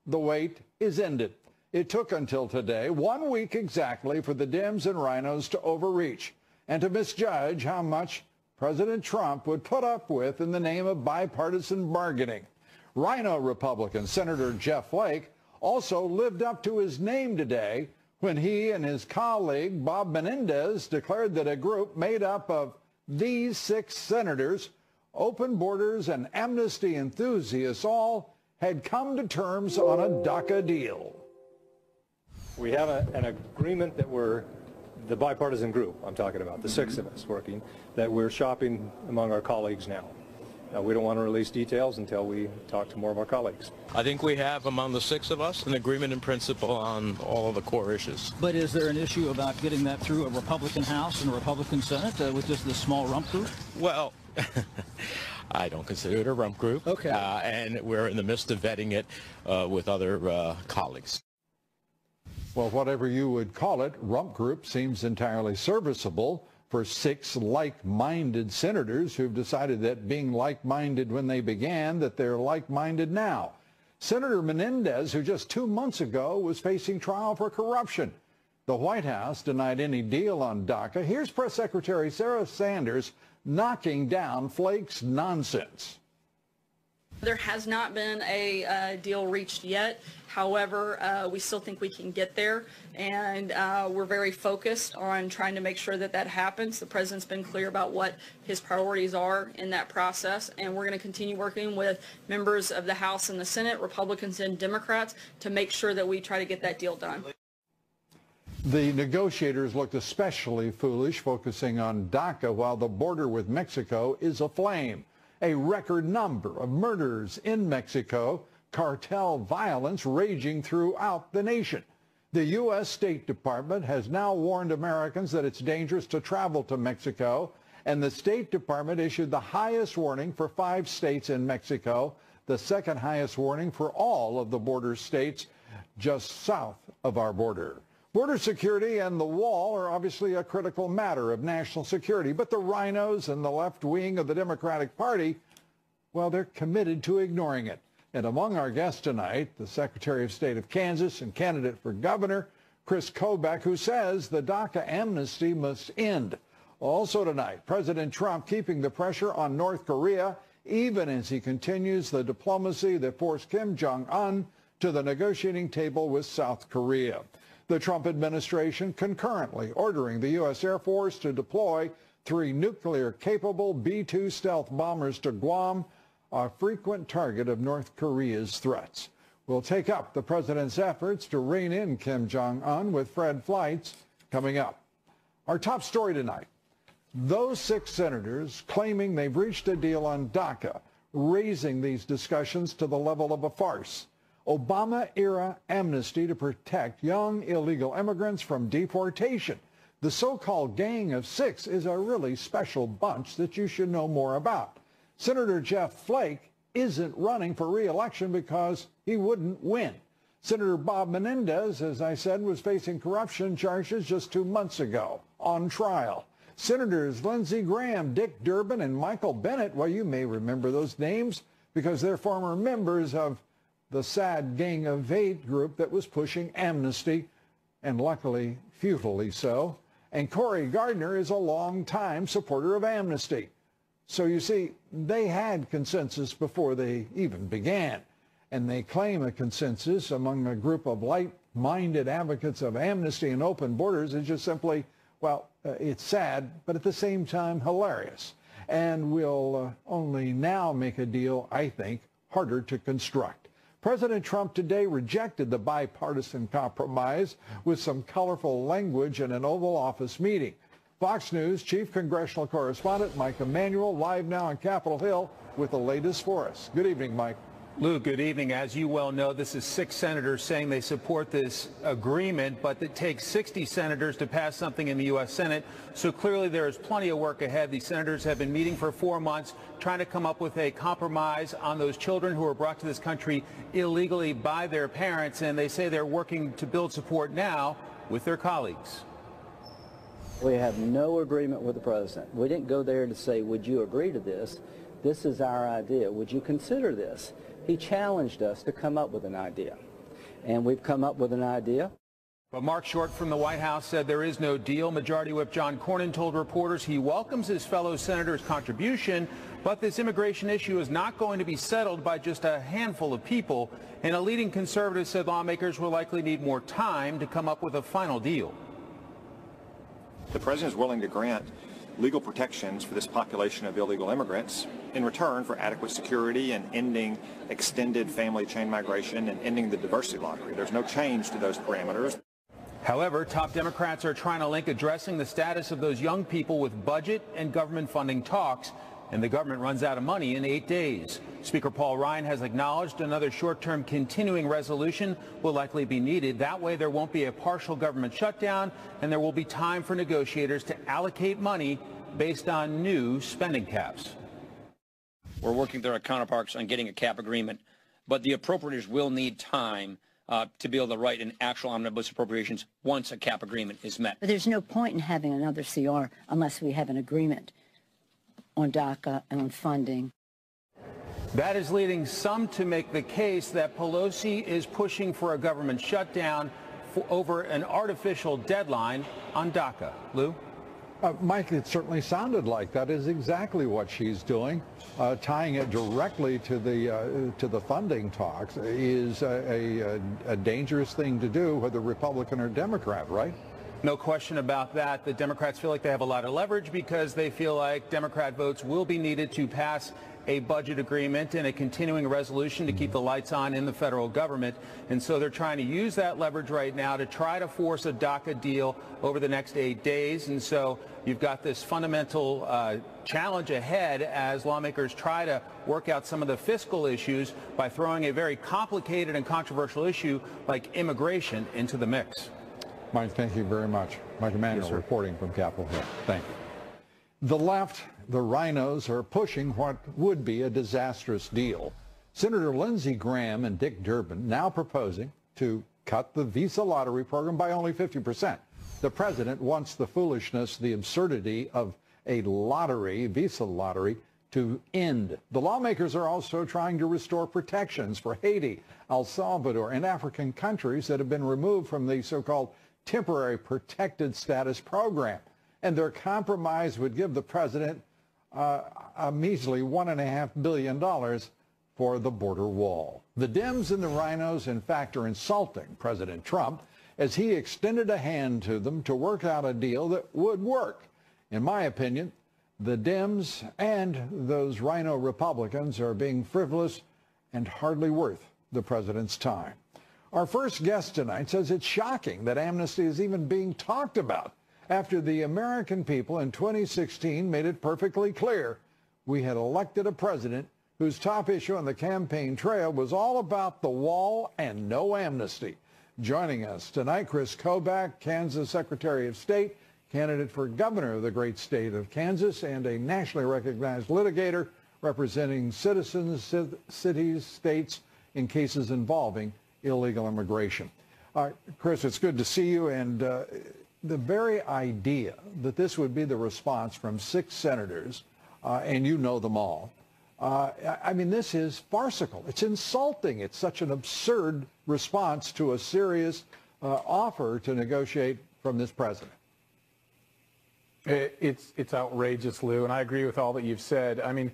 The wait is ended. It took until today, 1 week exactly, for the Dems and rhinos to overreach and to misjudge how much President Trump would put up with in the name of bipartisan bargaining. Rhino Republican Senator Jeff Flake also lived up to his name today when he and his colleague Bob Menendez declared that a group made up of these 6 senators, open borders and amnesty enthusiasts, all had come to terms on a DACA deal. We have an agreement that we're, the bipartisan group I'm talking about, the 6 of us working, that we're shopping among our colleagues now. We don't want to release details until we talk to more of our colleagues. I think we have, among the 6 of us, an agreement in principle on all of the core issues. But is there an issue about getting that through a Republican House and a Republican Senate with just this small rump group? Well, I don't consider it a rump group. Okay. And we're in the midst of vetting it with other colleagues. Well, whatever you would call it, rump group seems entirely serviceable for 6 like-minded senators who've decided that being like-minded when they began, that they're like-minded now. Senator Menendez, who just 2 months ago was facing trial for corruption. The White House denied any deal on DACA. Here's Press Secretary Sarah Sanders knocking down Flake's nonsense. There has not been a deal reached yet. However, we still think we can get there, and we're very focused on trying to make sure that that happens. The president's been clear about what his priorities are in that process, and we're going to continue working with members of the House and the Senate, Republicans and Democrats, to make sure that we try to get that deal done. The negotiators looked especially foolish focusing on DACA while the border with Mexico is aflame. A record number of murders in Mexico, cartel violence raging throughout the nation. The U.S. State Department has now warned Americans that it's dangerous to travel to Mexico, and the State Department issued the highest warning for 5 states in Mexico, the second highest warning for all of the border states just south of our border. Border security and the wall are obviously a critical matter of national security, but the rhinos and the left wing of the Democratic Party, well, they're committed to ignoring it. And among our guests tonight, the Secretary of State of Kansas and candidate for governor, Chris Kobach, who says the DACA amnesty must end. Also tonight, President Trump keeping the pressure on North Korea, even as he continues the diplomacy that forced Kim Jong-un to the negotiating table with South Korea. The Trump administration concurrently ordering the U.S. Air Force to deploy 3 nuclear-capable B-2 stealth bombers to Guam, a frequent target of North Korea's threats. We'll take up the president's efforts to rein in Kim Jong-un with Fred Fleitz coming up. Our top story tonight, those 6 senators claiming they've reached a deal on DACA, raising these discussions to the level of a farce. Obama-era amnesty to protect young illegal immigrants from deportation. The so-called Gang of 6 is a really special bunch that you should know more about. Senator Jeff Flake isn't running for re-election because he wouldn't win. Senator Bob Menendez, as I said, was facing corruption charges just 2 months ago on trial. Senators Lindsey Graham, Dick Durbin, and Michael Bennet, well, you may remember those names because they're former members of the sad Gang of 8 group that was pushing amnesty, and luckily, futilely so. And Cory Gardner is a longtime supporter of amnesty. So you see, they had consensus before they even began. And they claim a consensus among a group of like-minded advocates of amnesty and open borders is just simply, well, it's sad, but at the same time hilarious. And will only now make a deal, I think, harder to construct. President Trump today rejected the bipartisan compromise with some colorful language in an Oval Office meeting. Fox News chief congressional correspondent Mike Emanuel live now on Capitol Hill with the latest for us. Good evening, Mike. Lou, good evening. As you well know, this is 6 senators saying they support this agreement, but it takes 60 senators to pass something in the U.S. Senate. So clearly there is plenty of work ahead. These senators have been meeting for 4 months, trying to come up with a compromise on those children who were brought to this country illegally by their parents. And they say they're working to build support now with their colleagues. We have no agreement with the president. We didn't go there to say, would you agree to this? This is our idea. Would you consider this? He challenged us to come up with an idea. And we've come up with an idea. But Mark Short from the White House said there is no deal. Majority Whip John Cornyn told reporters he welcomes his fellow senators' contribution, but this immigration issue is not going to be settled by just a handful of people. And a leading conservative said lawmakers will likely need more time to come up with a final deal. The president is willing to grant legal protections for this population of illegal immigrants in return for adequate security and ending extended family chain migration and ending the diversity lottery. There's no change to those parameters. However, top Democrats are trying to link addressing the status of those young people with budget and government funding talks, and the government runs out of money in 8 days. Speaker Paul Ryan has acknowledged another short-term continuing resolution will likely be needed. That way there won't be a partial government shutdown, and there will be time for negotiators to allocate money based on new spending caps. We're working with our counterparts on getting a cap agreement, but the appropriators will need time to be able to write an actual omnibus appropriations once a cap agreement is met. But there's no point in having another CR unless we have an agreement on DACA and on funding. That is leading some to make the case that Pelosi is pushing for a government shutdown over an artificial deadline on DACA. Lou? Mike, it certainly sounded like that is exactly what she's doing. Tying it directly to the funding talks is a dangerous thing to do, whether Republican or Democrat, right? No question about that. The Democrats feel like they have a lot of leverage because they feel like Democrat votes will be needed to pass a budget agreement and a continuing resolution to keep the lights on in the federal government. And so they're trying to use that leverage right now to try to force a DACA deal over the next 8 days. And so you've got this fundamental challenge ahead as lawmakers try to work out some of the fiscal issues by throwing a very complicated and controversial issue like immigration into the mix. Mike, thank you very much. Mike Emanuel reporting from Capitol Hill. Thank you. The left, the rhinos, are pushing what would be a disastrous deal. Senator Lindsey Graham and Dick Durbin now proposing to cut the visa lottery program by only 50%. The president wants the foolishness, the absurdity of a lottery, visa lottery, to end. The lawmakers are also trying to restore protections for Haiti, El Salvador, and African countries that have been removed from the so-called temporary protected status program. And their compromise would give the president a measly $1.5 billion for the border wall. The Dems and the rhinos, in fact, are insulting President Trump as he extended a hand to them to work out a deal that would work. In my opinion, the Dems and those rhino Republicans are being frivolous and hardly worth the president's time. Our first guest tonight says it's shocking that amnesty is even being talked about after the American people in 2016 made it perfectly clear we had elected a president whose top issue on the campaign trail was all about the wall and no amnesty. Joining us tonight, Chris Kobach, Kansas Secretary of State, candidate for governor of the great state of Kansas, and a nationally recognized litigator representing citizens, cities, states in cases involving illegal immigration. Chris, it's good to see you, and the very idea that this would be the response from 6 senators, and you know them all, I mean, this is farcical. It's insulting. It's such an absurd response to a serious offer to negotiate from this president. It's outrageous, Lou, and I agree with all that you've said. I mean,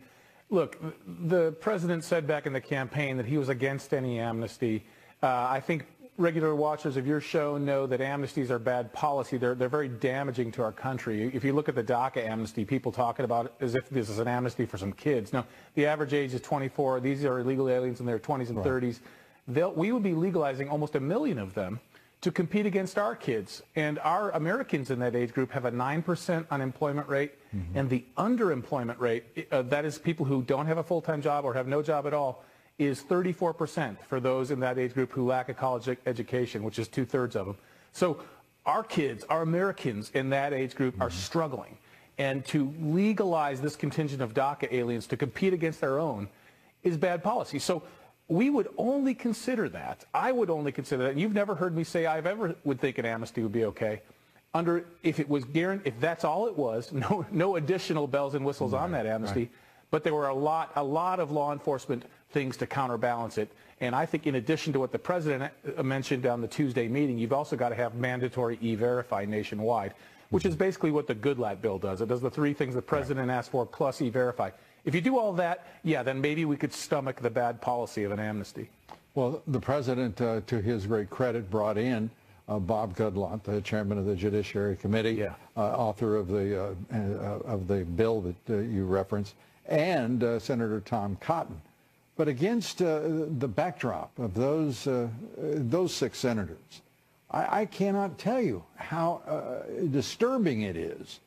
look, the president said back in the campaign that he was against any amnesty. I think regular watchers of your show know that amnesties are bad policy. They're very damaging to our country. If you look at the DACA amnesty, people talking about it as if this is an amnesty for some kids. Now, the average age is 24. These are illegal aliens in their 20s and 30s. We would be legalizing almost 1 million of them to compete against our kids. And our Americans in that age group have a 9% unemployment rate, and the underemployment rate, that is people who don't have a full-time job or have no job at all, is 34% for those in that age group who lack a college education, which is 2/3 of them. So our kids, our Americans in that age group are struggling. And to legalize this contingent of DACA aliens to compete against their own is bad policy. So we would only consider that. I would only consider that. And you've never heard me say I ever would think an amnesty would be okay. If it was guaranteed, if that's all it was, no additional bells and whistles on that amnesty. But there were a lot of law enforcement things to counterbalance it. And I think in addition to what the president mentioned on the Tuesday meeting, you've also got to have mandatory E-Verify nationwide, which is basically what the Goodlatte bill does. It does the three things the president asked for plus E-Verify. If you do all that, yeah, then maybe we could stomach the bad policy of an amnesty. Well, the president, to his great credit, brought in Bob Goodlatte, the chairman of the Judiciary Committee, author of the bill that you referenced, and Senator Tom Cotton. But against the backdrop of those six senators, I cannot tell you how disturbing it is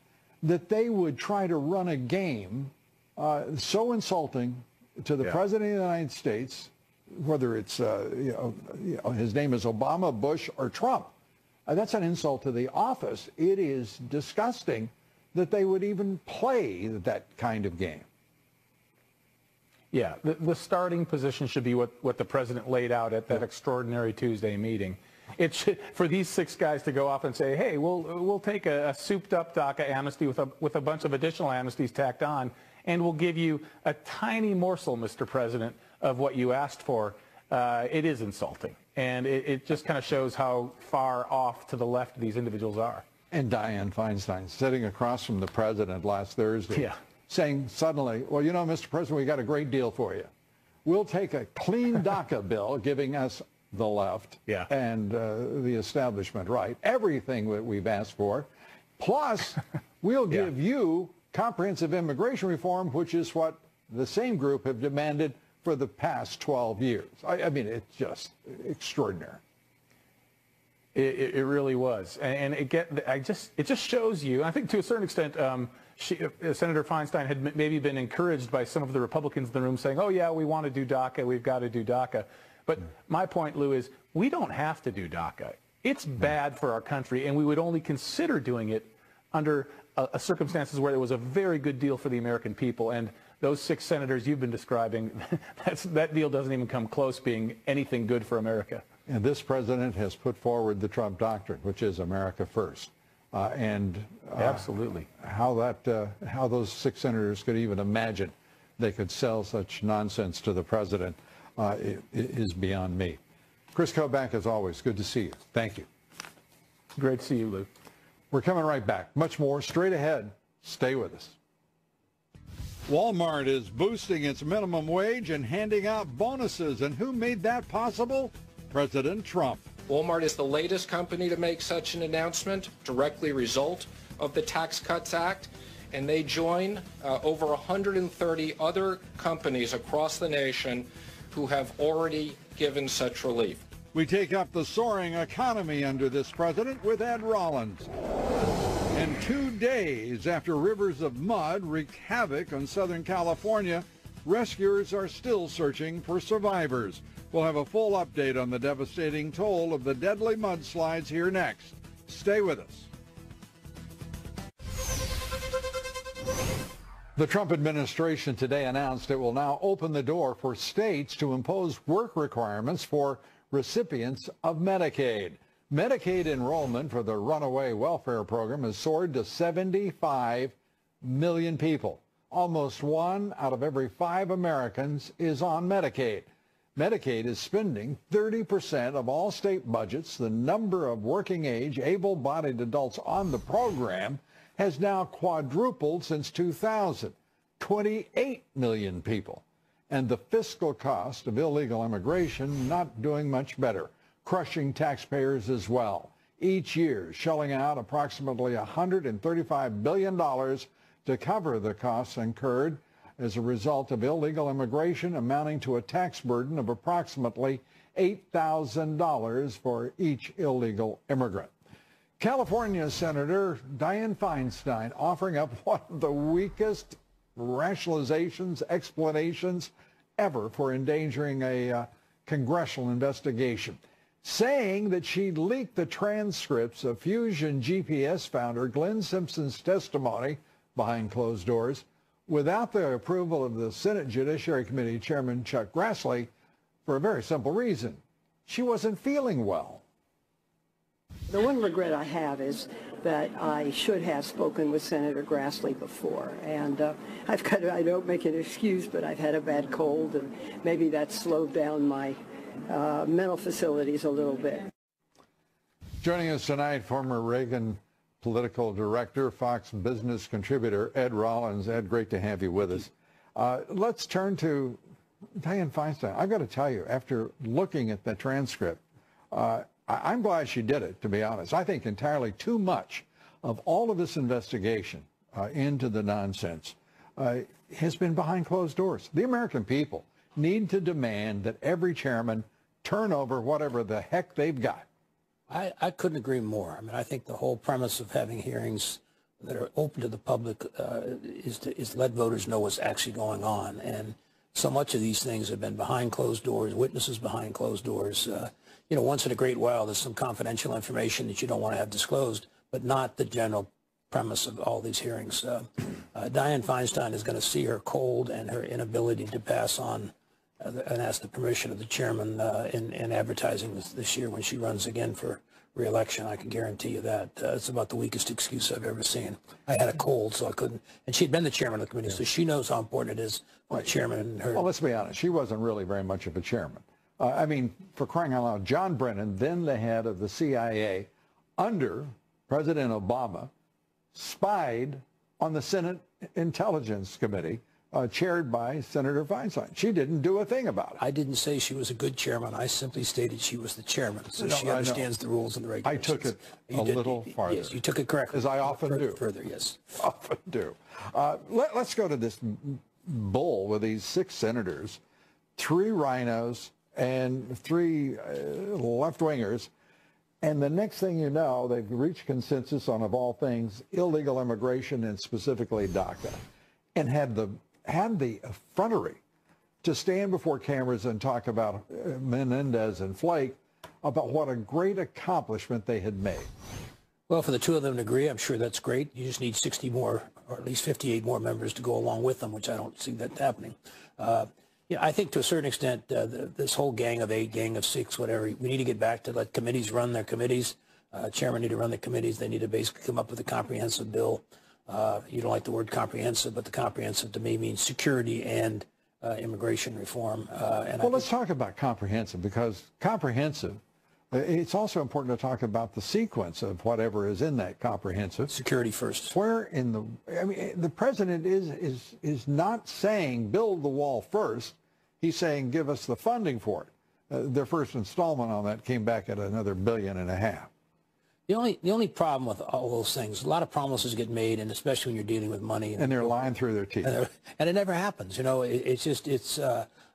that they would try to run a game so insulting to the President of the United States, whether it's his name is Obama, Bush, or Trump. That's an insult to the office. It is disgusting that they would even play that kind of game. Yeah, the starting position should be what the president laid out at that extraordinary Tuesday meeting. It should, for these six guys to go off and say, hey, we'll take a souped-up DACA amnesty with a bunch of additional amnesties tacked on, and we'll give you a tiny morsel, Mr. President, of what you asked for. It is insulting, and it just kind of shows how far off to the left these individuals are. And Dianne Feinstein sitting across from the president last Thursday, saying suddenly, well, you know, Mr. President, we got a great deal for you. We'll take a clean DACA bill, giving us the left and the establishment right, everything that we've asked for, plus we'll give you comprehensive immigration reform, which is what the same group have demanded for the past 12 years. I mean, it's just extraordinary. It really was, and it just shows you. I think to a certain extent, Senator Feinstein had maybe been encouraged by some of the Republicans in the room saying, "Oh yeah, we want to do DACA. We've got to do DACA." But my point, Lou, is we don't have to do DACA. It's bad for our country, and we would only consider doing it under circumstances where it was a very good deal for the American people. And those six senators you've been describing, that deal doesn't even come close being anything good for America. And this president has put forward the Trump doctrine, which is America first. Absolutely. How those six senators could even imagine they could sell such nonsense to the president is beyond me. Chris Kobach, as always, good to see you. Thank you. Great to see you, Lou. We're coming right back. Much more straight ahead. Stay with us. Walmart is boosting its minimum wage and handing out bonuses. And who made that possible? President Trump. Walmart is the latest company to make such an announcement, directly result of the Tax Cuts Act, and they join over 130 other companies across the nation who have already given such relief. We take up the soaring economy under this president with Ed Rollins. And 2 days after rivers of mud wreaked havoc on Southern California, rescuers are still searching for survivors. We'll have a full update on the devastating toll of the deadly mudslides here next. Stay with us. The Trump administration today announced it will now open the door for states to impose work requirements for recipients of Medicaid. Medicaid enrollment for the runaway welfare program has soared to 75 million people. Almost 1 out of every 5 Americans is on Medicaid. Medicaid is spending 30% of all state budgets. The number of working-age, able-bodied adults on the program has now quadrupled since 2000, 28 million people. And the fiscal cost of illegal immigration not doing much better, crushing taxpayers as well. Each year, shelling out approximately $135 billion to cover the costs incurred as a result of illegal immigration, amounting to a tax burden of approximately $8,000 for each illegal immigrant. California Senator Dianne Feinstein offering up one of the weakest rationalizations, explanations ever for endangering a congressional investigation, saying that she leaked the transcripts of Fusion GPS founder Glenn Simpson's testimony behind closed doors without the approval of the Senate Judiciary Committee Chairman Chuck Grassley for a very simple reason. She wasn't feeling well. The one regret I have is that I should have spoken with Senator Grassley before. And I don't make an excuse, but I've had a bad cold, and maybe that slowed down my mental facilities a little bit. Joining us tonight, former Reagan political director, Fox business contributor, Ed Rollins. Ed, great to have you with us. Let's turn to Dianne Feinstein. I've got to tell you, after looking at the transcript, I'm glad she did it, to be honest. I think entirely too much of all of this investigation into the nonsense has been behind closed doors. The American people need to demand that every chairman turn over whatever the heck they've got. I couldn't agree more. I mean, I think the whole premise of having hearings that are open to the public is to let voters know what's actually going on. And so much of these things have been behind closed doors, witnesses behind closed doors. You know, once in a great while, there's some confidential information that you don't want to have disclosed, but not the general premise of all these hearings. Dianne Feinstein is going to see her cold and her inability to pass on and ask the permission of the chairman in advertising this year when she runs again for re-election. I can guarantee you that. It's about the weakest excuse I've ever seen. I had a cold, so I couldn't. And she'd been the chairman of the committee, so she knows how important it is for the chairman and her. Well, let's be honest. She wasn't really very much of a chairman. I mean, for crying out loud, John Brennan, then the head of the CIA, under President Obama, spied on the Senate Intelligence Committee, chaired by Senator Feinstein. She didn't do a thing about it. I didn't say she was a good chairman. I simply stated she was the chairman, so she understands the rules and the regulations. I took it a little farther. Yes, you took it correctly. As I often do. Further, yes. Often do. Let's go to this bull with these 6 senators, 3 rhinos, and 3 left-wingers. And the next thing you know, they've reached consensus on, of all things, illegal immigration and specifically DACA, and had the effrontery to stand before cameras and talk about Menendez and Flake, about what a great accomplishment they had made. Well, for the 2 of them to agree, I'm sure that's great. You just need 60 more, or at least 58 more members to go along with them, which I don't see that happening. Yeah, I think to a certain extent, this whole gang of 8, gang of 6, whatever, we need to get back to let committees run their committees. Chairmen need to run the committees. They need to basically come up with a comprehensive bill. You don't like the word comprehensive, but the comprehensive to me means security and immigration reform. Well, let's talk about comprehensive, because comprehensive, it's also important to talk about the sequence of whatever is in that comprehensive. Security first. Where in the, I mean, the president is not saying build the wall first. He's saying give us the funding for it. Their first installment on that came back at another $1.5 billion. The only problem with all those things, a lot of promises get made, and especially when you're dealing with money. And they're lying through their teeth. And it never happens. You know,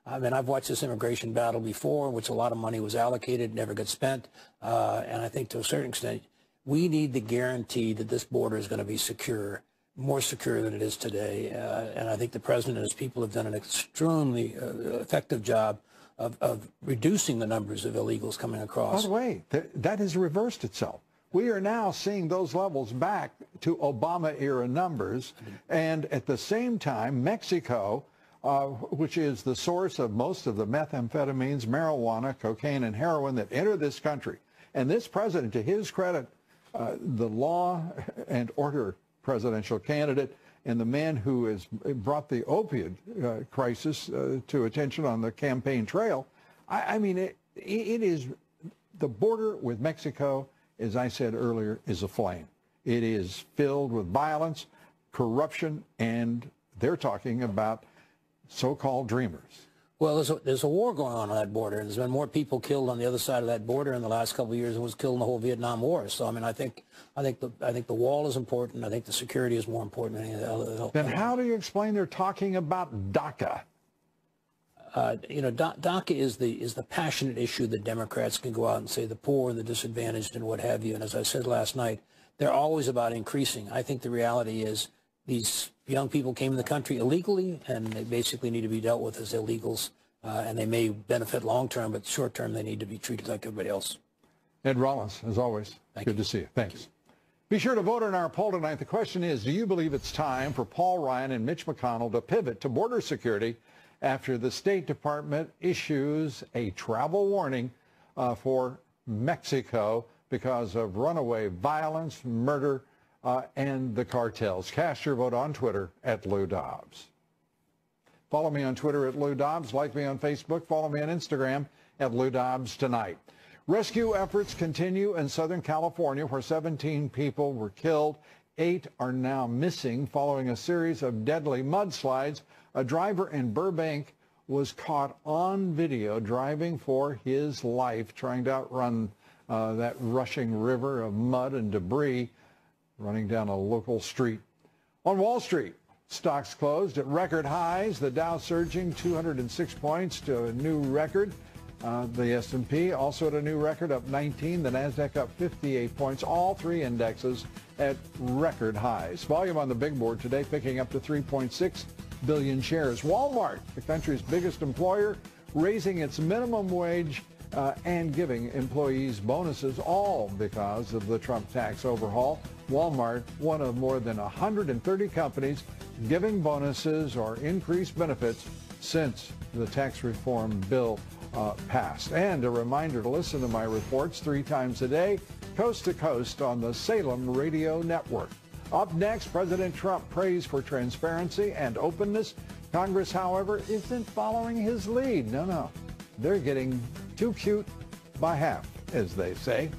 I mean, I've watched this immigration battle before, in which a lot of money was allocated, never got spent. And I think to a certain extent, we need the guarantee that this border is going to be secure, more secure than it is today. And I think the president and his people have done an extremely effective job of reducing the numbers of illegals coming across. By the way, that has reversed itself. We are now seeing those levels back to Obama-era numbers. And at the same time, Mexico, which is the source of most of the methamphetamines, marijuana, cocaine, and heroin that enter this country. And this president, to his credit, the law and order presidential candidate and the man who has brought the opioid crisis to attention on the campaign trail, I mean, it is the border with Mexico, as I said earlier, is aflame. It is filled with violence, corruption, and they're talking about so-called dreamers. Well, there's a war going on that border, and there's been more people killed on the other side of that border in the last couple of years than was killed in the whole Vietnam War. So, I mean, I think the wall is important. I think the security is more important than anything else. Then how do you explain they're talking about DACA? You know, DACA is the passionate issue that Democrats can go out and say the poor and the disadvantaged and what have you. And as I said last night, they're always about increasing. I think the reality is these young people came in the country illegally, and they basically need to be dealt with as illegals. And they may benefit long term, but short term they need to be treated like everybody else. Ed Rollins, as always, good to see you. Thanks. Be sure to vote in our poll tonight. The question is, do you believe it's time for Paul Ryan and Mitch McConnell to pivot to border security after the State Department issues a travel warning for Mexico because of runaway violence, murder, and the cartels. Cast your vote on Twitter at Lou Dobbs. Follow me on Twitter at Lou Dobbs. Like me on Facebook. Follow me on Instagram at Lou Dobbs Tonight. Rescue efforts continue in Southern California, where 17 people were killed. 8 are now missing following a series of deadly mudslides. A driver in Burbank was caught on video driving for his life, trying to outrun that rushing river of mud and debris running down a local street. On Wall Street, stocks closed at record highs. The Dow surging 206 points to a new record. The S&P also at a new record, up 19. The Nasdaq up 58 points. All 3 indexes at record highs. Volume on the big board today picking up to 3.6 billion shares. Walmart, the country's biggest employer, raising its minimum wage and giving employees bonuses, all because of the Trump tax overhaul. Walmart, one of more than 130 companies giving bonuses or increased benefits since the tax reform bill passed. And a reminder to listen to my reports 3 times a day, coast to coast on the Salem Radio Network. Up next, President Trump prays for transparency and openness. Congress, however, isn't following his lead. No. They're getting too cute by half, as they say.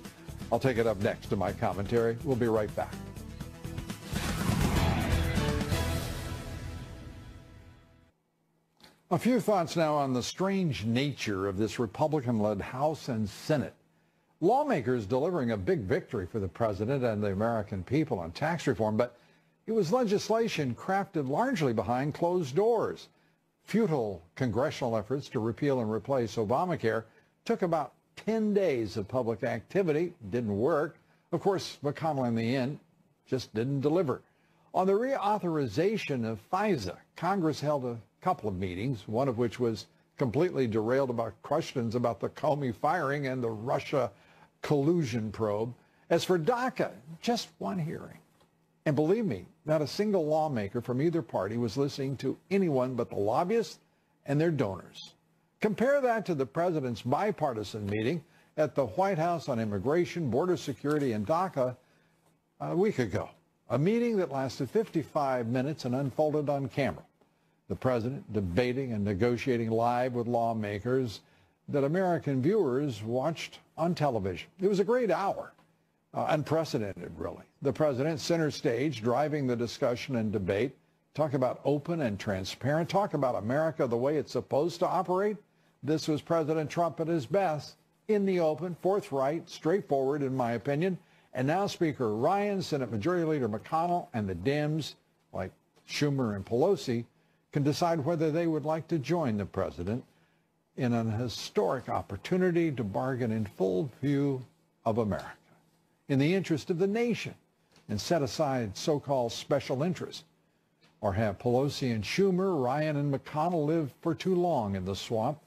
I'll take it up next to my commentary. We'll be right back. A few thoughts now on the strange nature of this Republican-led House and Senate. Lawmakers delivering a big victory for the president and the American people on tax reform, but it was legislation crafted largely behind closed doors. Futile congressional efforts to repeal and replace Obamacare took about 10 days of public activity. Didn't work. Of course, McConnell in the end just didn't deliver. On the reauthorization of FISA, Congress held a couple of meetings, one of which was completely derailed about questions about the Comey firing and the Russia collusion probe. As for DACA, just one hearing. And believe me, not a single lawmaker from either party was listening to anyone but the lobbyists and their donors. Compare that to the president's bipartisan meeting at the White House on immigration, border security, and DACA a week ago. A meeting that lasted 55 minutes and unfolded on camera. The president debating and negotiating live with lawmakers that American viewers watched on television. It was a great hour. Unprecedented, really. The president center stage, driving the discussion and debate. Talk about open and transparent. Talk about America the way it's supposed to operate. This was President Trump at his best. In the open, forthright, straightforward, in my opinion. And now Speaker Ryan, Senate Majority Leader McConnell, and the Dems, like Schumer and Pelosi, can decide whether they would like to join the president in an historic opportunity to bargain in full view of America, in the interest of the nation, and set aside so-called special interests, or have Pelosi and Schumer, Ryan and McConnell live for too long in the swamp,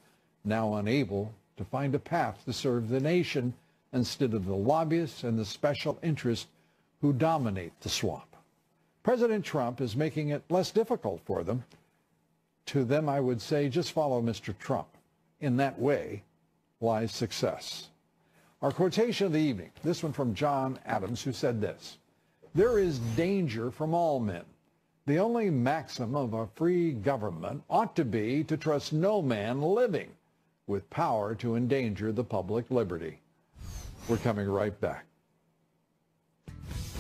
now unable to find a path to serve the nation instead of the lobbyists and the special interests who dominate the swamp. President Trump is making it less difficult for them. To them, I would say, just follow Mr. Trump. In that way lies success. Our quotation of the evening, this one from John Adams, who said this: "There is danger from all men. The only maxim of a free government ought to be to trust no man living with power to endanger the public liberty." We're coming right back.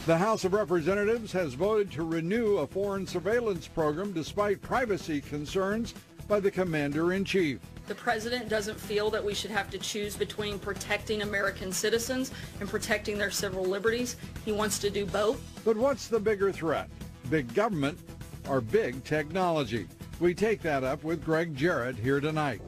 The House of Representatives has voted to renew a foreign surveillance program despite privacy concerns by the commander-in-chief. The president doesn't feel that we should have to choose between protecting American citizens and protecting their civil liberties. He wants to do both. But what's the bigger threat? Big government or big technology? We take that up with Greg Jarrett here tonight.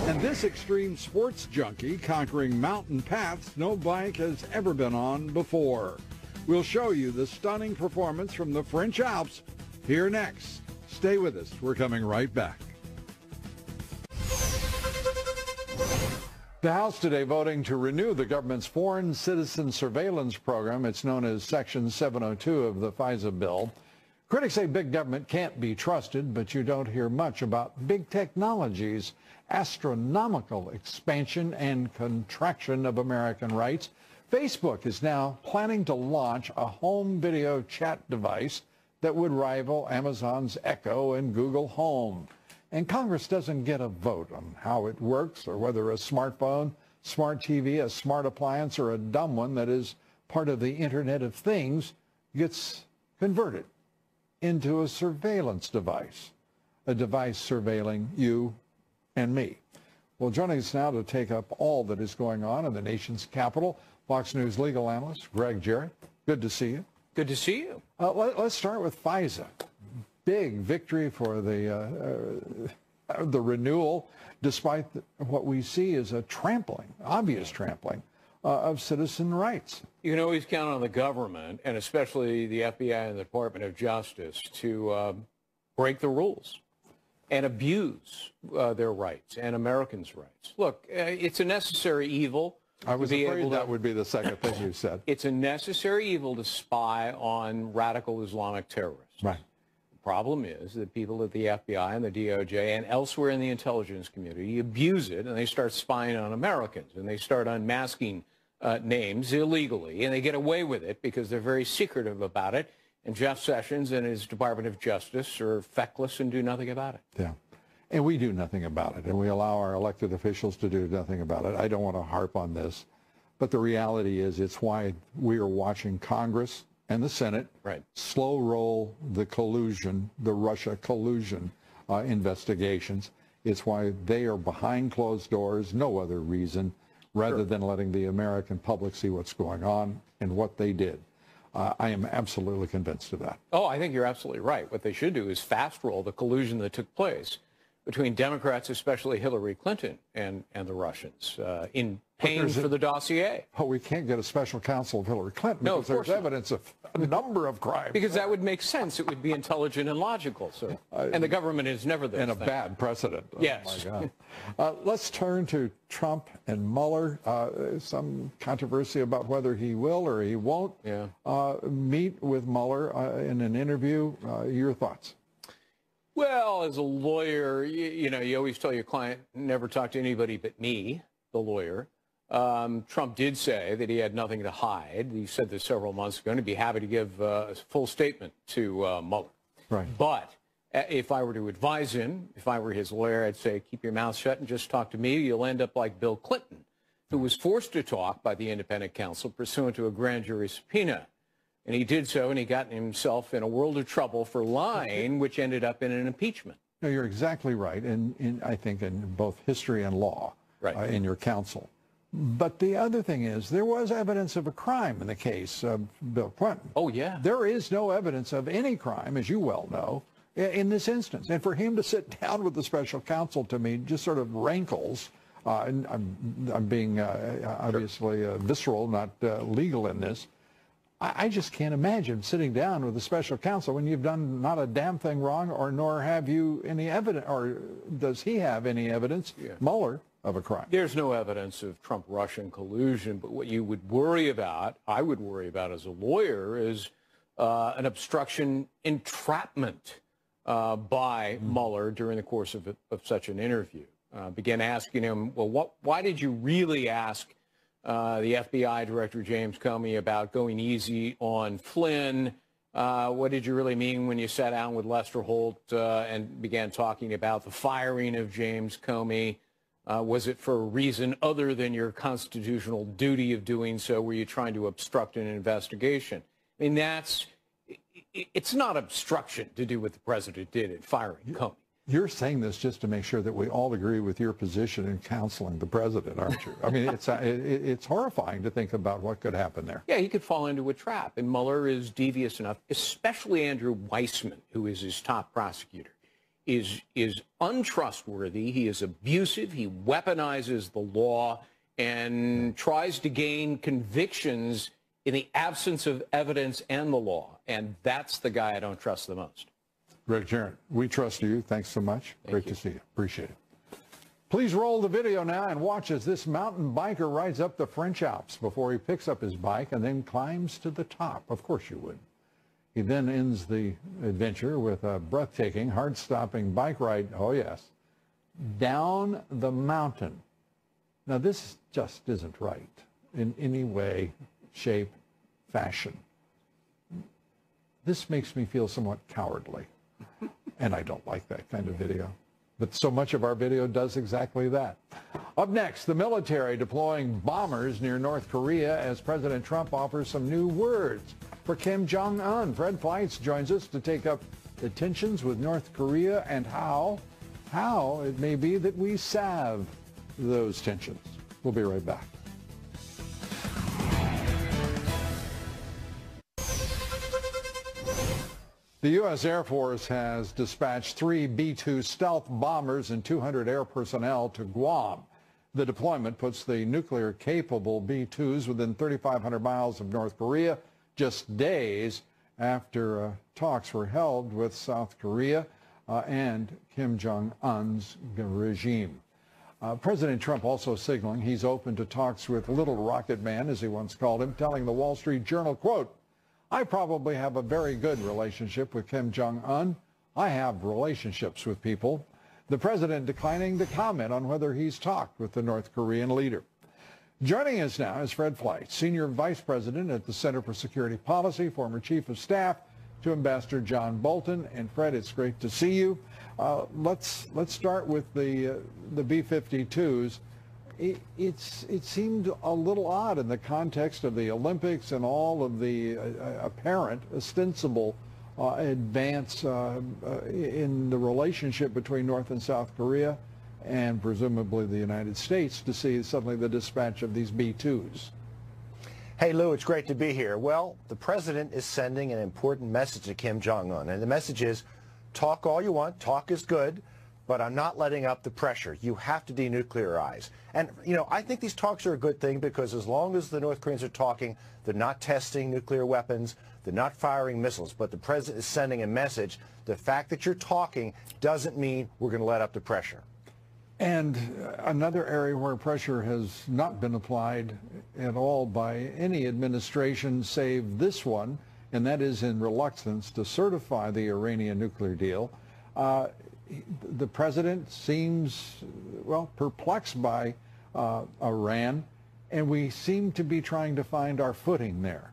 And this extreme sports junkie conquering mountain paths no bike has ever been on before. We'll show you the stunning performance from the French Alps here next. Stay with us. We're coming right back. The House today voting to renew the government's foreign citizen surveillance program. It's known as Section 702 of the FISA bill. Critics say big government can't be trusted, but you don't hear much about big technology's astronomical expansion and contraction of American rights. Facebook is now planning to launch a home video chat device that would rival Amazon's Echo and Google Home. And Congress doesn't get a vote on how it works or whether a smartphone, smart TV, a smart appliance, or a dumb one that is part of the Internet of Things gets converted into a surveillance device, a device surveilling you and me. Well, joining us now to take up all that is going on in the nation's capital, Fox News legal analyst Greg Jarrett. Good to see you. Good to see you. Let's start with FISA. Big victory for the renewal, despite what we see as a trampling, obvious trampling, of citizen rights. You can always count on the government, and especially the FBI and the Department of Justice, to break the rules and abuse their rights and Americans' rights. Look, it's a necessary evil. I was afraid that would be the second thing you said. It's a necessary evil to spy on radical Islamic terrorists. Right. The problem is that people at the FBI and the DOJ and elsewhere in the intelligence community abuse it, and they start spying on Americans, and they start unmasking names illegally, and they get away with it because they're very secretive about it. And Jeff Sessions and his Department of Justice are feckless and do nothing about it. Yeah. And we do nothing about it, and we allow our elected officials to do nothing about it. I don't want to harp on this, but the reality is it's why we are watching Congress and the Senate slow roll the collusion, the Russia collusion investigations. It's why they are behind closed doors, no other reason, rather than letting the American public see what's going on and what they did. I am absolutely convinced of that. Oh, I think you're absolutely right. What they should do is fast roll the collusion that took place between Democrats, especially Hillary Clinton, and the Russians in paying for the dossier. Oh, we can't get a special counsel of Hillary Clinton because there's evidence of a number of crimes. Because that would make sense. It would be intelligent and logical. So, and the government is never those and a things. bad precedent. Yes. Oh, my God. Let's turn to Trump and Mueller. Some controversy about whether he will or he won't meet with Mueller in an interview. Your thoughts? Well, as a lawyer, you know, you always tell your client, never talk to anybody but me, the lawyer. Trump did say that he had nothing to hide. He said this several months ago, and he'd be happy to give a full statement to Mueller. Right. But if I were to advise him, if I were his lawyer, I'd say, keep your mouth shut and just talk to me. You'll end up like Bill Clinton, who was forced to talk by the independent counsel pursuant to a grand jury subpoena. And he did so, and he got himself in a world of trouble for lying, which ended up in an impeachment. No, you're exactly right, I think in both history and law in your counsel. But the other thing is, there was evidence of a crime in the case of Bill Clinton. Oh, yeah. There is no evidence of any crime, as you well know, in this instance. And for him to sit down with the special counsel, to me, just sort of rankles. And I'm being obviously visceral, not legal in this. I just can't imagine sitting down with a special counsel when you've done not a damn thing wrong, or nor have you any evidence, or does he have any evidence, Mueller, of a crime? There's no evidence of Trump-Russian collusion, but what you would worry about, I would worry about as a lawyer, is an obstruction entrapment by Mueller during the course of such an interview. Began asking him, well, why did you really ask the FBI Director James Comey about going easy on Flynn? What did you really mean when you sat down with Lester Holt and began talking about the firing of James Comey? Was it for a reason other than your constitutional duty of doing so? Were you trying to obstruct an investigation? I mean, it's not obstruction to do what the president did in firing Comey. You're saying this just to make sure that we all agree with your position in counseling the president, aren't you? I mean, it's horrifying to think about what could happen there. Yeah, he could fall into a trap, and Mueller is devious enough, especially Andrew Weissman, who is his top prosecutor, is untrustworthy. He is abusive. He weaponizes the law and tries to gain convictions in the absence of evidence and the law, and that's the guy I don't trust the most. Greg Jarrett, we trust you. Thanks so much. Great to see you. Appreciate it. Please roll the video now and watch as this mountain biker rides up the French Alps before he picks up his bike and then climbs to the top. Of course you would. He then ends the adventure with a breathtaking, heart-stopping bike ride, oh yes, down the mountain. Now this just isn't right. in any way, shape, fashion. This makes me feel somewhat cowardly, and I don't like that kind of video. But so much of our video does exactly that. Up next, the military deploying bombers near North Korea as President Trump offers some new words for Kim Jong-un. Fred Fleitz joins us to take up the tensions with North Korea and how it may be that we salve those tensions. We'll be right back. The U.S. Air Force has dispatched 3 B-2 stealth bombers and 200 air personnel to Guam. The deployment puts the nuclear-capable B-2s within 3,500 miles of North Korea, just days after talks were held with South Korea and Kim Jong-un's regime. President Trump also signaling he's open to talks with Little Rocket Man, as he once called him, telling the Wall Street Journal, quote, "I probably have a very good relationship with Kim Jong-un. I have relationships with people." The president declining to comment on whether he's talked with the North Korean leader. Joining us now is Fred Fleitz, Senior Vice President at the Center for Security Policy, former Chief of Staff to Ambassador John Bolton. And Fred, it's great to see you. Let's start with the B-52s. It seemed a little odd in the context of the Olympics and all of the apparent, ostensible advance in the relationship between North and South Korea and presumably the United States to see suddenly the dispatch of these B-2s. Hey, Lou, it's great to be here. Well, the president is sending an important message to Kim Jong-un, and the message is, talk all you want, talk is good, but I'm not letting up the pressure. You have to denuclearize. And, you know, I think these talks are a good thing because as long as the North Koreans are talking, they're not testing nuclear weapons, they're not firing missiles, but the president is sending a message. The fact that you're talking doesn't mean we're going to let up the pressure. And another area where pressure has not been applied at all by any administration save this one, and that is in reluctance to certify the Iranian nuclear deal. The president seems, well, perplexed by Iran, and we seem to be trying to find our footing there.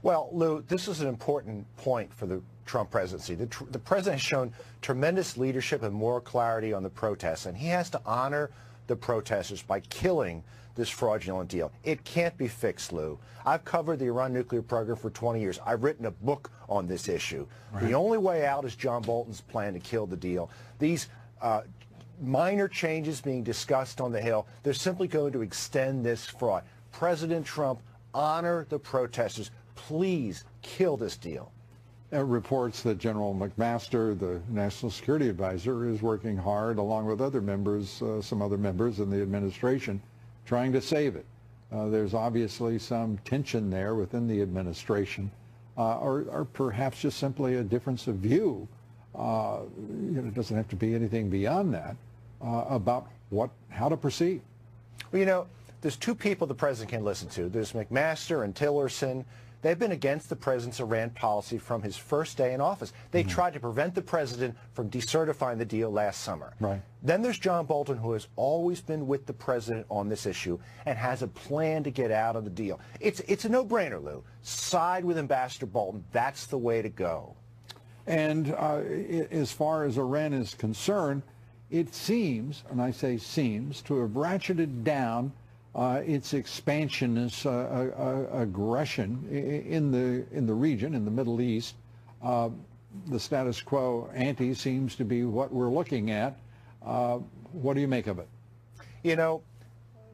Well, Lou, this is an important point for the Trump presidency. The president has shown tremendous leadership and moral clarity on the protests, and he has to honor the protesters by killing this fraudulent deal. It can't be fixed, Lou. I've covered the Iran nuclear program for 20 years. I've written a book on this issue. Right. The only way out is John Bolton's plan to kill the deal. These minor changes being discussed on the Hill, they're simply going to extend this fraud. President Trump, honor the protesters. Please kill this deal. Reports that General McMaster, the National Security Advisor, is working hard along with other members, some other members in the administration, trying to save it. There's obviously some tension there within the administration, or perhaps just simply a difference of view. It doesn't have to be anything beyond that about how to proceed. Well, you know, there's two people the president can listen to. There's McMaster and Tillerson. They've been against the president's Iran policy from his first day in office. They tried to prevent the president from decertifying the deal last summer. Right. Then there's John Bolton, who has always been with the president on this issue and has a plan to get out of the deal. It's a no-brainer, Lou. Side with Ambassador Bolton. That's the way to go. And as far as Iran is concerned, it seems, and I say seems, to have ratcheted down its expansionist aggression in the region, in the Middle East. The status quo ante seems to be what we're looking at. What do you make of it? You know,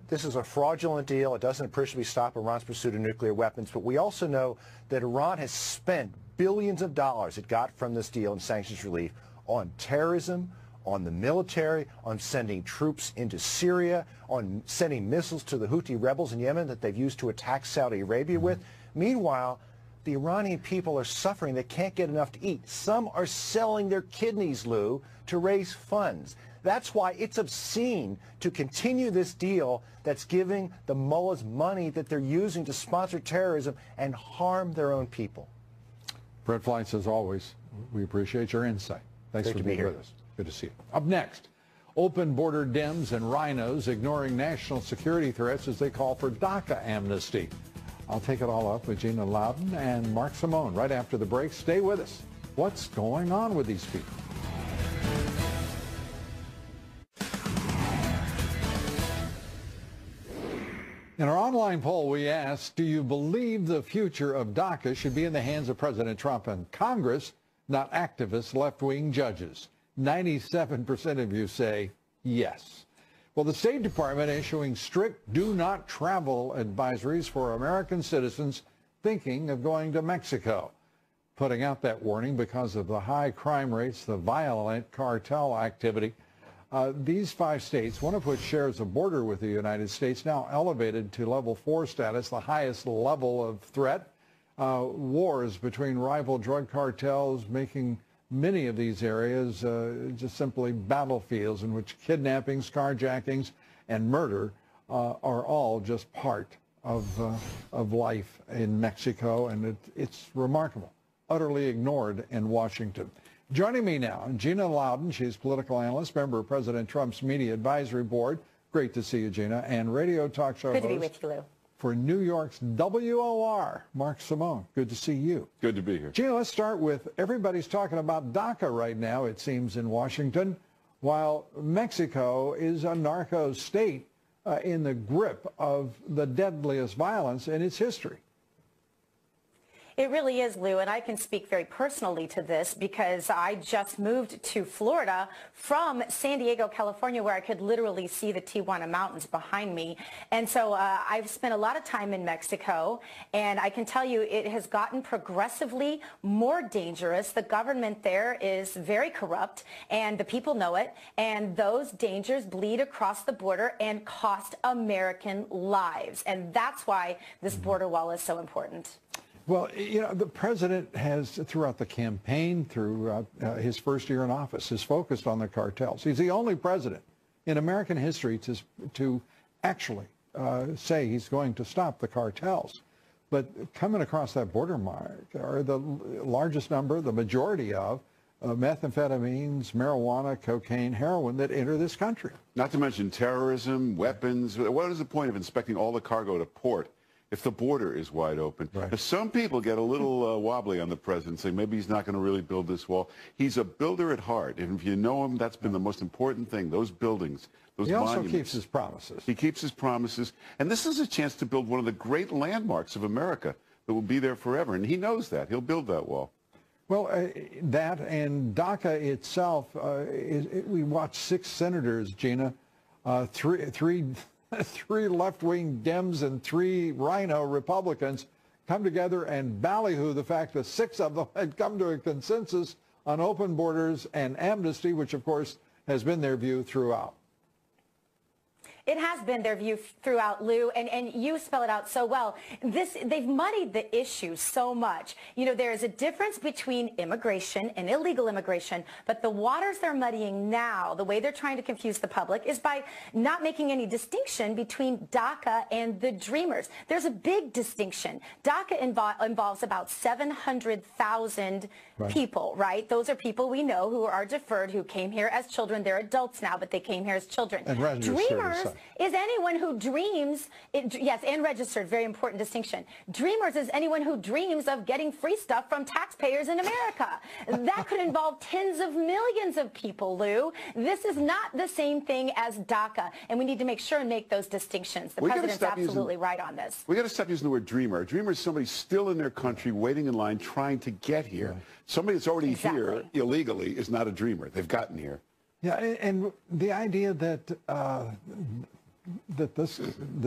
this is a fraudulent deal. It doesn't appreciably stop Iran's pursuit of nuclear weapons, but we also know that Iran has spent billions of dollars it got from this deal in sanctions relief on terrorism, on the military, on sending troops into Syria, on sending missiles to the Houthi rebels in Yemen that they've used to attack Saudi Arabia with. Meanwhile, the Iranian people are suffering. They can't get enough to eat. Some are selling their kidneys, Lou, to raise funds. That's why it's obscene to continue this deal that's giving the mullahs money that they're using to sponsor terrorism and harm their own people. Fred Fleitz, as always, we appreciate your insight. Thanks for being with us. Good to see you. Up next, Open border Dems and rhinos ignoring national security threats as they call for DACA amnesty. I'll take it all up with Gina Loudon and Mark Simone right after the break. Stay with us. What's going on with these people? In our online poll, we asked, do you believe the future of DACA should be in the hands of President Trump and Congress, not activist left-wing judges? 97% of you say yes. Well, the State Department issuing strict do not travel advisories for American citizens thinking of going to Mexico, putting out that warning because of the high crime rates, the violent cartel activity. These 5 states, one of which shares a border with the United States, now elevated to level 4 status, the highest level of threat. Wars between rival drug cartels making many of these areas just simply battlefields in which kidnappings, carjackings, and murder are all just part of life in Mexico, and it's remarkable, utterly ignored in Washington. Joining me now, Gina Loudon. She's political analyst, member of President Trump's Media Advisory Board. Great to see you, Gina. And radio talk show host. Good to be with you, Lou. For New York's WOR, Mark Simone. Good to see you. Good to be here. Gina, let's start with everybody's talking about DACA right now, it seems, in Washington, while Mexico is a narco state in the grip of the deadliest violence in its history. It really is, Lou, and I can speak very personally to this because I just moved to Florida from San Diego, California, where I could literally see the Tijuana Mountains behind me. And so I've spent a lot of time in Mexico, and I can tell you it has gotten progressively more dangerous. The government there is very corrupt, and the people know it, and those dangers bleed across the border and cost American lives. And that's why this border wall is so important. Well, you know, the president has, throughout the campaign, throughout his first year in office, has focused on the cartels. He's the only president in American history to actually say he's going to stop the cartels. But coming across that border, Mark, are the largest number, the majority of methamphetamines, marijuana, cocaine, heroin that enter this country. Not to mention terrorism, weapons. What is the point of inspecting all the cargo at a port if the border is wide open? Right. Now, some people get a little wobbly on the president, say maybe he's not going to really build this wall. He's a builder at heart, and if you know him, that's been the most important thing, those buildings, those monuments. He also keeps his promises. He keeps his promises, and this is a chance to build one of the great landmarks of America that will be there forever, and he knows that. He'll build that wall. Well, that and DACA itself, we watched 6 senators, Gina, three left-wing Dems and 3 rhino Republicans come together and ballyhoo the fact that 6 of them had come to a consensus on open borders and amnesty, which, of course, has been their view throughout. It has been their view throughout, Lou, and you spell it out so well. They've muddied the issue so much. You know, there is a difference between immigration and illegal immigration, but the waters they're muddying now, the way they're trying to confuse the public, is by not making any distinction between DACA and the Dreamers. There's a big distinction. DACA involves about 700,000 people, right? Those are people we know who are deferred, who came here as children. They're adults now, but they came here as children. And Dreamers is anyone who dreams, yes, and registered, very important distinction. Dreamers is anyone who dreams of getting free stuff from taxpayers in America. That could involve tens of millions of people, Lou. This is not the same thing as DACA, and we need to make sure and make those distinctions. The president's absolutely right on this. We got to stop using the word dreamer. A dreamer is somebody still in their country, waiting in line, trying to get here. Right. Somebody that's already here illegally is not a dreamer. They've gotten here. Yeah, and the idea that that this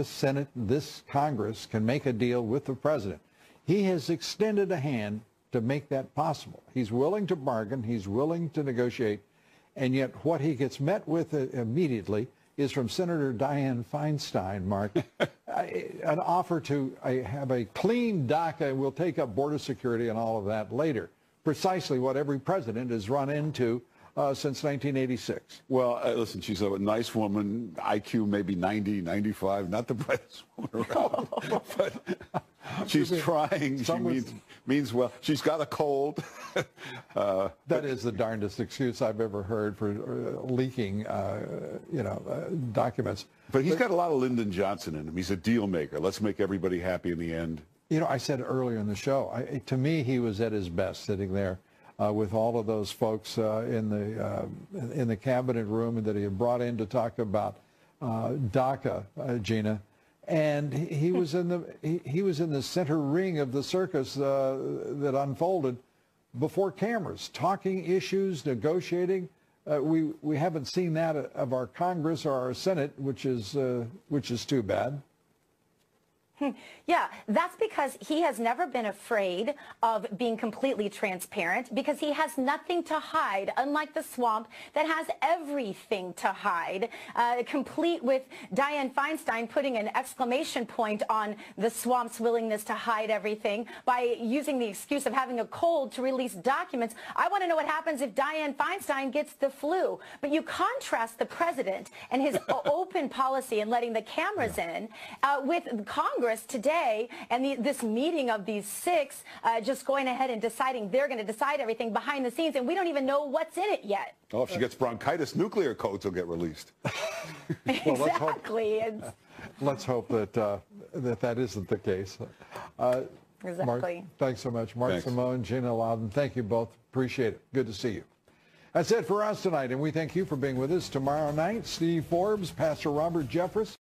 Senate, this Congress can make a deal with the president. He has extended a hand to make that possible. He's willing to bargain. He's willing to negotiate. And yet what he gets met with immediately is from Senator Dianne Feinstein, Mark, an offer to have a clean DACA, and we'll take up border security and all of that later. Precisely what every president has run into since 1986. Well, listen, she's a nice woman, IQ maybe 90, 95, not the brightest woman around. But she's trying. means, well, she's got a cold. That is the darndest excuse I've ever heard for leaking, documents. But he's got a lot of Lyndon Johnson in him. He's a deal maker. Let's make everybody happy in the end. You know, I said earlier in the show, to me, he was at his best sitting there with all of those folks in the cabinet room that he had brought in to talk about DACA, Gina. And he was in the center ring of the circus that unfolded before cameras, talking issues, negotiating. We haven't seen that of our Congress or our Senate, which is too bad. Yeah, that's because he has never been afraid of being completely transparent because he has nothing to hide, unlike the swamp that has everything to hide, complete with Dianne Feinstein putting an exclamation point on the swamp's willingness to hide everything by using the excuse of having a cold to release documents. I want to know what happens if Dianne Feinstein gets the flu. But you contrast the president and his open policy and letting the cameras in with Congress today and this meeting of these six just going ahead and deciding they're going to decide everything behind the scenes, and we don't even know what's in it yet. Oh, if she gets bronchitis, nuclear codes will get released. Well, exactly. Let's hope that that isn't the case. Exactly. Mark, thanks so much. Mark Simone, Gina Loudon, thank you both. Appreciate it. Good to see you. That's it for us tonight, and we thank you for being with us. Tomorrow night, Steve Forbes, Pastor Robert Jeffress.